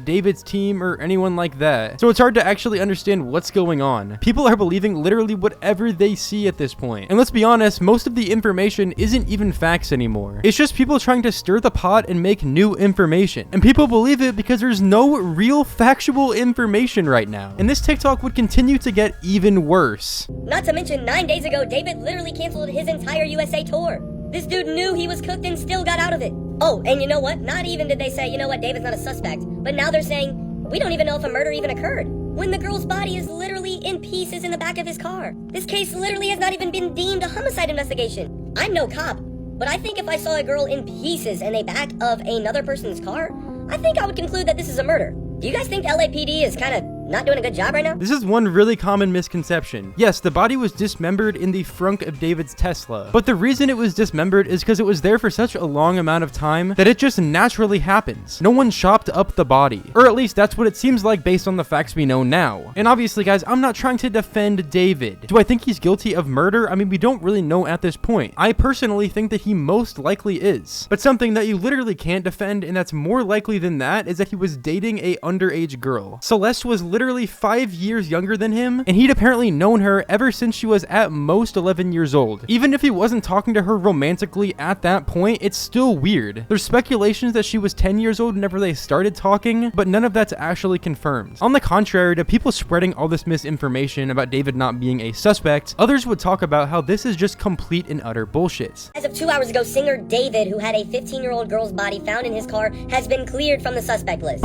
David's team, or anyone like that. So it's hard to actually understand what's going on. People are believing literally whatever they see at this point. And let's be honest, most of the information isn't even facts anymore. It's just people trying to stir the pot and make new information. And people believe it because there's no real factual information right now. And this TikTok would continue to get even worse. Not to mention, 9 days ago, David literally canceled his entire USA tour. This dude knew he was cooked and still got out of it. Oh, and you know what? Not even did they say, you know what, David's not a suspect, but now they're saying, we don't even know if a murder even occurred, when the girl's body is literally in pieces in the back of his car. This case literally has not even been deemed a homicide investigation. I'm no cop, but I think if I saw a girl in pieces in the back of another person's car, I think I would conclude that this is a murder. Do you guys think LAPD is kind of not doing a good job right now? This is one really common misconception. Yes, the body was dismembered in the frunk of David's Tesla, but the reason it was dismembered is because it was there for such a long amount of time that it just naturally happens. No one chopped up the body, or at least that's what it seems like based on the facts we know now. And obviously, guys, I'm not trying to defend David. Do I think he's guilty of murder? I mean, we don't really know at this point. I personally think that he most likely is, but something that you literally can't defend, and that's more likely than that, is that he was dating a underage girl. Celeste was literally 5 years younger than him, and he'd apparently known her ever since she was at most 11 years old. Even if he wasn't talking to her romantically at that point, it's still weird. There's speculations that she was 10 years old whenever they started talking, but none of that's actually confirmed. On the contrary to people spreading all this misinformation about David not being a suspect, others would talk about how this is just complete and utter bullshit. As of 2 hours ago, singer David, who had a 15-year-old girl's body found in his car, has been cleared from the suspect list.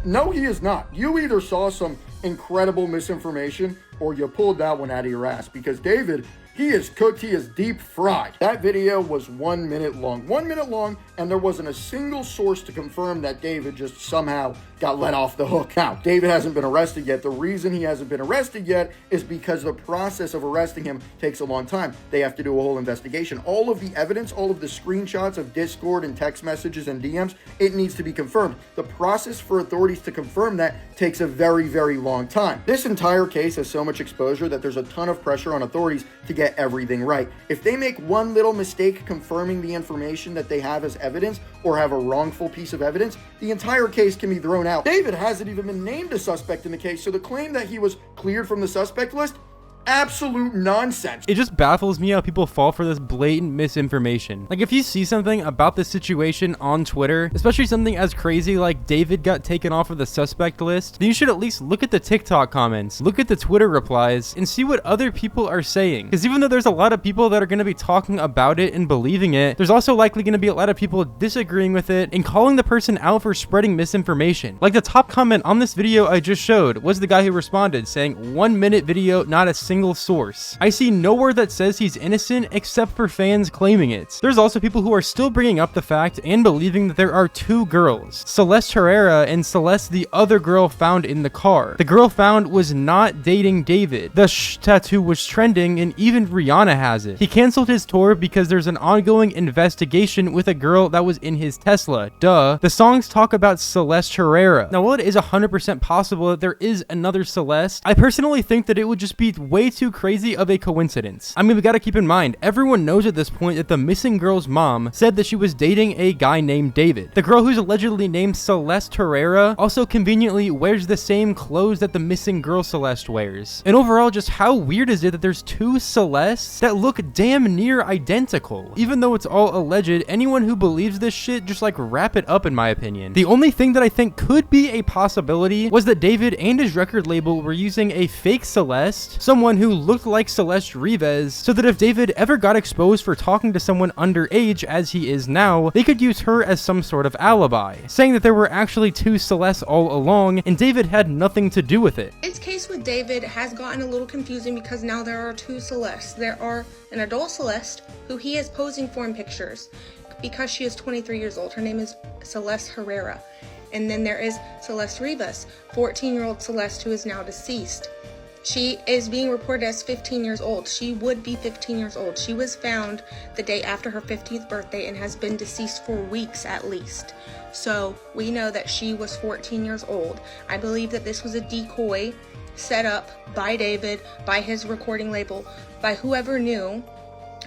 No, he is not. You either saw some incredible misinformation or you pulled that one out of your ass, because David, he is cooked, he is deep fried. That video was 1 minute long. 1 minute long, and there wasn't a single source to confirm that David just somehow got let off the hook. Now, David hasn't been arrested yet. The reason he hasn't been arrested yet is because the process of arresting him takes a long time. They have to do a whole investigation. All of the evidence, all of the screenshots of Discord and text messages and DMs, it needs to be confirmed. The process for authorities to confirm that takes a very, very long time. This entire case has so much exposure that there's a ton of pressure on authorities to get everything right. If they make one little mistake confirming the information that they have as evidence, or have a wrongful piece of evidence, the entire case can be thrown out. David hasn't even been named a suspect in the case, so the claim that he was cleared from the suspect list, absolute nonsense. It just baffles me how people fall for this blatant misinformation. Like, if you see something about this situation on Twitter, especially something as crazy like David got taken off of the suspect list, then you should at least look at the TikTok comments, look at the Twitter replies, and see what other people are saying. Because even though there's a lot of people that are going to be talking about it and believing it, there's also likely going to be a lot of people disagreeing with it and calling the person out for spreading misinformation. Like, the top comment on this video I just showed was the guy who responded saying, 1 minute video, not a single source. I see nowhere that says he's innocent except for fans claiming it. There's also people who are still bringing up the fact and believing that there are two girls, Celeste Herrera and Celeste, the other girl found in the car. The girl found was not dating David. The tattoo was trending, and even Rihanna has it. He canceled his tour because there's an ongoing investigation with a girl that was in his Tesla. Duh. The songs talk about Celeste Herrera. Now, while it is 100% possible that there is another Celeste, I personally think that it would just be way too crazy of a coincidence. I mean, we gotta keep in mind, everyone knows at this point that the missing girl's mom said that she was dating a guy named David. The girl who's allegedly named Celeste Herrera also conveniently wears the same clothes that the missing girl Celeste wears. And overall, just how weird is it that there's two Celestes that look damn near identical? Even though it's all alleged, anyone who believes this shit, just like wrap it up in my opinion. The only thing that I think could be a possibility was that David and his record label were using a fake Celeste, someone who looked like Celeste Rivas, so that if David ever got exposed for talking to someone underage as he is now, they could use her as some sort of alibi, saying that there were actually two Celestes all along and David had nothing to do with it. His case with David has gotten a little confusing because now there are two Celestes. There are an adult Celeste who he is posing for in pictures because she is 23 years old. Her name is Celeste Herrera. And then there is Celeste Rivas, 14-year-old Celeste, who is now deceased. She is being reported as 15 years old. She would be 15 years old. She was found the day after her 15th birthday and has been deceased for weeks at least. So we know that she was 14 years old. I believe that this was a decoy set up by David, by his recording label, by whoever knew,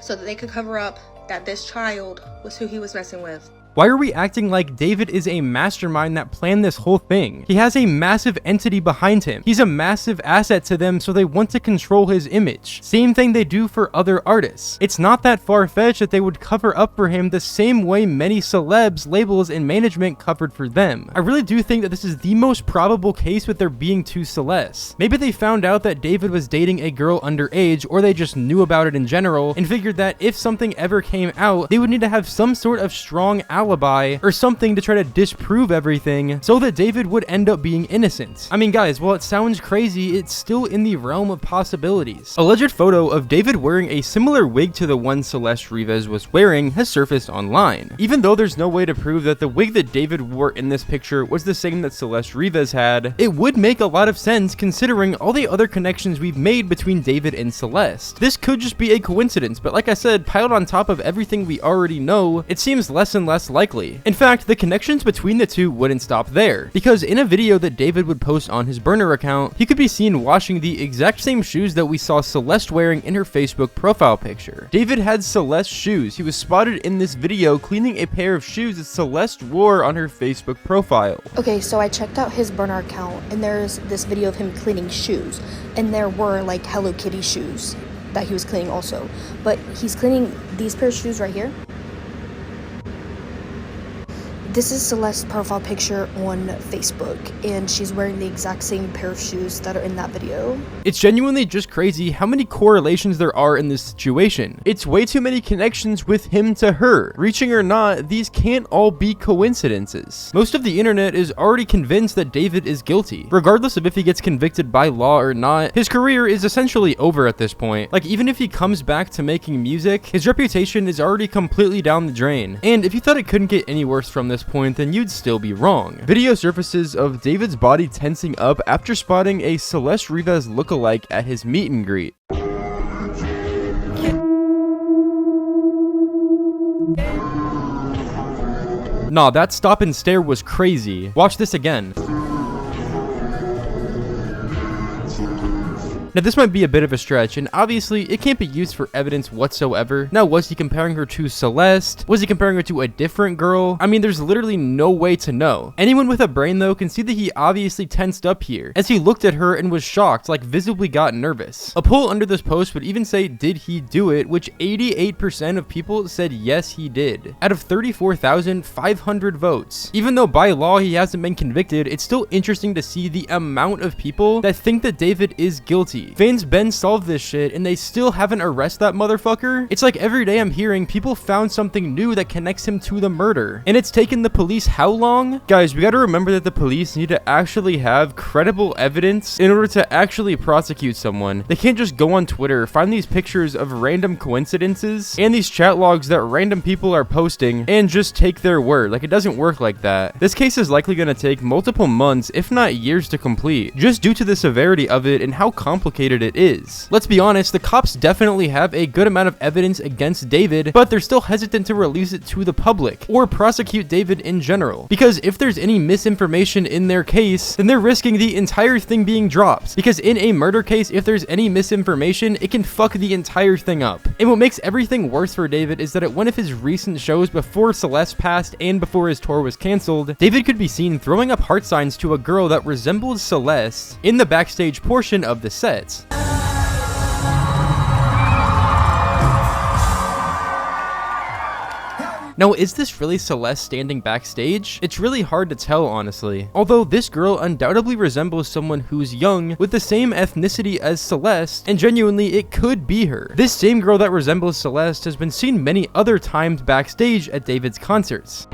so that they could cover up that this child was who he was messing with. Why are we acting like David is a mastermind that planned this whole thing? He has a massive entity behind him. He's a massive asset to them, so they want to control his image. Same thing they do for other artists. It's not that far-fetched that they would cover up for him the same way many celebs, labels, and management covered for them. I really do think that this is the most probable case with there being two Celestes. Maybe they found out that David was dating a girl underage, or they just knew about it in general, and figured that if something ever came out, they would need to have some sort of strong alibi alibi or something to try to disprove everything so that David would end up being innocent. I mean, guys, while it sounds crazy, it's still in the realm of possibilities. A alleged photo of David wearing a similar wig to the one Celeste Rivas was wearing has surfaced online. Even though there's no way to prove that the wig that David wore in this picture was the same that Celeste Rivas had, it would make a lot of sense considering all the other connections we've made between David and Celeste. This could just be a coincidence, but like I said, piled on top of everything we already know, it seems less and less likely. In fact, the connections between the two wouldn't stop there, because in a video that David would post on his burner account, he could be seen washing the exact same shoes that we saw Celeste wearing in her Facebook profile picture. David had Celeste's shoes. He was spotted in this video cleaning a pair of shoes that Celeste wore on her Facebook profile. Okay, so I checked out his burner account and there's this video of him cleaning shoes, and there were like Hello Kitty shoes that he was cleaning also, but he's cleaning these pair of shoes right here. This is Celeste's profile picture on Facebook, and she's wearing the exact same pair of shoes that are in that video. It's genuinely just crazy how many correlations there are in this situation. It's way too many connections with him to her. Reaching or not, these can't all be coincidences. Most of the internet is already convinced that David is guilty. Regardless of if he gets convicted by law or not, his career is essentially over at this point. Like, even if he comes back to making music, his reputation is already completely down the drain. And if you thought it couldn't get any worse from this point, then you'd still be wrong. Video surfaces of David's body tensing up after spotting a Celeste Rivas lookalike at his meet and greet. Nah, that stop and stare was crazy. Watch this again. Now, this might be a bit of a stretch, and obviously, it can't be used for evidence whatsoever. Now, was he comparing her to Celeste? Was he comparing her to a different girl? I mean, there's literally no way to know. Anyone with a brain, though, can see that he obviously tensed up here, as he looked at her and was shocked, like visibly got nervous. A poll under this post would even say, did he do it? Which 88% of people said yes, he did. Out of 34,500 votes. Even though by law he hasn't been convicted, it's still interesting to see the amount of people that think that David is guilty. Fans been solved this shit and they still haven't arrested that motherfucker. It's like every day I'm hearing people found something new that connects him to the murder. And it's taken the police how long? Guys, we gotta remember that the police need to actually have credible evidence in order to actually prosecute someone. They can't just go on Twitter, find these pictures of random coincidences and these chat logs that random people are posting and just take their word. Like, it doesn't work like that. This case is likely gonna take multiple months, if not years, to complete, just due to the severity of it and how complicated it is. Let's be honest, the cops definitely have a good amount of evidence against David, but they're still hesitant to release it to the public or prosecute David in general. Because if there's any misinformation in their case, then they're risking the entire thing being dropped. Because in a murder case, if there's any misinformation, it can fuck the entire thing up. And what makes everything worse for David is that at one of his recent shows before Celeste passed and before his tour was canceled, David could be seen throwing up heart signs to a girl that resembled Celeste in the backstage portion of the set. Now, is this really Celeste standing backstage? It's really hard to tell, honestly. Although this girl undoubtedly resembles someone who's young with the same ethnicity as Celeste, and genuinely it could be her. This same girl that resembles Celeste has been seen many other times backstage at David's concerts.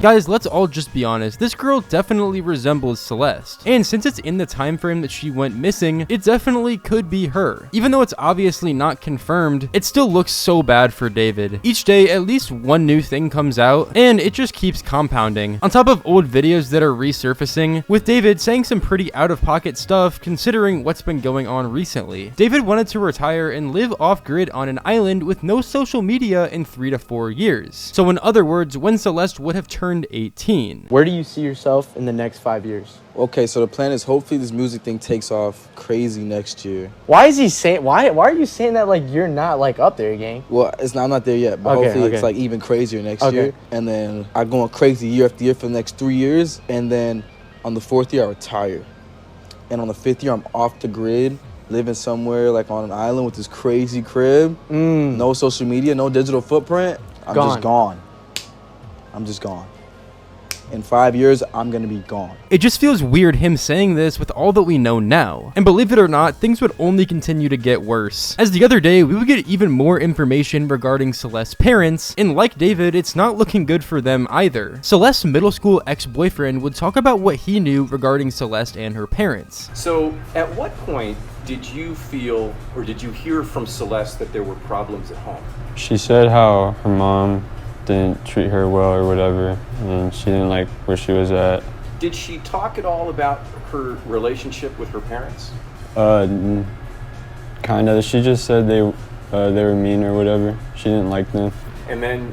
Guys, let's all just be honest, this girl definitely resembles Celeste. And since it's in the time frame that she went missing, it definitely could be her. Even though it's obviously not confirmed, it still looks so bad for David. Each day, at least one new thing comes out, and it just keeps compounding. On top of old videos that are resurfacing, with David saying some pretty out-of-pocket stuff considering what's been going on recently. David wanted to retire and live off-grid on an island with no social media in 3 to 4 years. So in other words, when Celeste would have turned 18. Where do you see yourself in the next 5 years? Okay, so the plan is hopefully this music thing takes off crazy next year. Why is he saying? Why are you saying that like you're not like up there, gang? Well, I'm not there yet, but hopefully it's like even crazier next year. And then I'm going crazy year after year for the next 3 years. And then on the 4th year, I retire. And on the 5th year, I'm off the grid, living somewhere like on an island with this crazy crib. No social media, no digital footprint. I'm just gone. I'm just gone. In 5 years, I'm gonna be gone. It just feels weird him saying this with all that we know now. And believe it or not, things would only continue to get worse. As the other day, we would get even more information regarding Celeste's parents, and like David, it's not looking good for them either. Celeste's middle school ex-boyfriend would talk about what he knew regarding Celeste and her parents. So, at what point did you feel, or did you hear from Celeste that there were problems at home? She said how her mom didn't treat her well or whatever, and she didn't like where she was at. Did she talk at all about her relationship with her parents? Kind of. She just said they were mean or whatever. She didn't like them. And then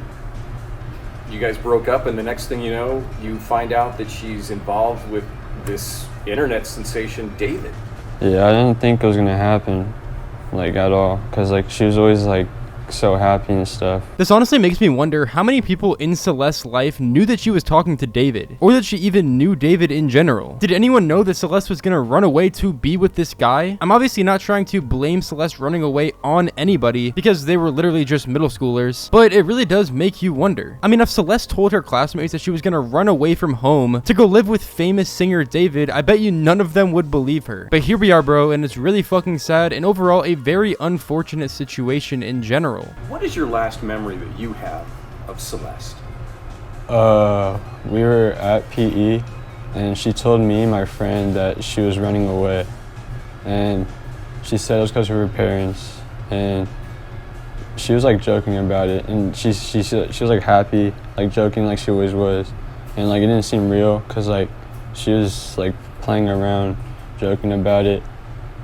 you guys broke up, and the next thing you know, you find out that she's involved with this internet sensation, David. Yeah, I didn't think it was gonna happen, like, at all, because like she was always like so happy and stuff. This honestly makes me wonder how many people in Celeste's life knew that she was talking to David, or that she even knew David in general. Did anyone know that Celeste was gonna run away to be with this guy? I'm obviously not trying to blame Celeste running away on anybody, because they were literally just middle schoolers, but it really does make you wonder. I mean, if Celeste told her classmates that she was gonna run away from home to go live with famous singer David, I bet you none of them would believe her. But here we are, bro, and it's really fucking sad, and overall a very unfortunate situation in general. What is your last memory that you have of Celeste? We were at PE, and she told me and my friend that she was running away, and she said it was because of her parents, and she was like joking about it, and she was like happy, like joking like she always was, and like it didn't seem real because like she was like playing around, joking about it.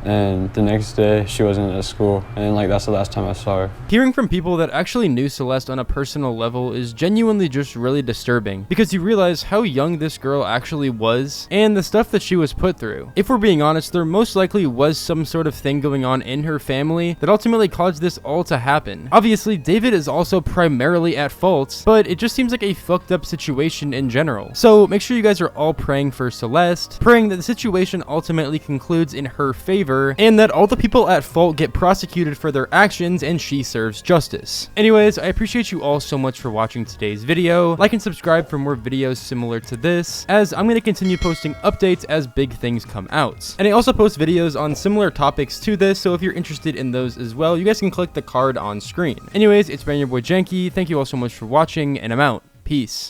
And the next day, she wasn't at school, and like that's the last time I saw her. Hearing from people that actually knew Celeste on a personal level is genuinely just really disturbing, because you realize how young this girl actually was, and the stuff that she was put through. If we're being honest, there most likely was some sort of thing going on in her family that ultimately caused this all to happen. Obviously, David is also primarily at fault, but it just seems like a fucked up situation in general. So make sure you guys are all praying for Celeste, praying that the situation ultimately concludes in her favor, and that all the people at fault get prosecuted for their actions and she serves justice. Anyways, I appreciate you all so much for watching today's video. Like and subscribe for more videos similar to this, as I'm going to continue posting updates as big things come out. And I also post videos on similar topics to this, so if you're interested in those as well, you guys can click the card on screen. Anyways, it's been your boy Janky. Thank you all so much for watching, and I'm out. Peace.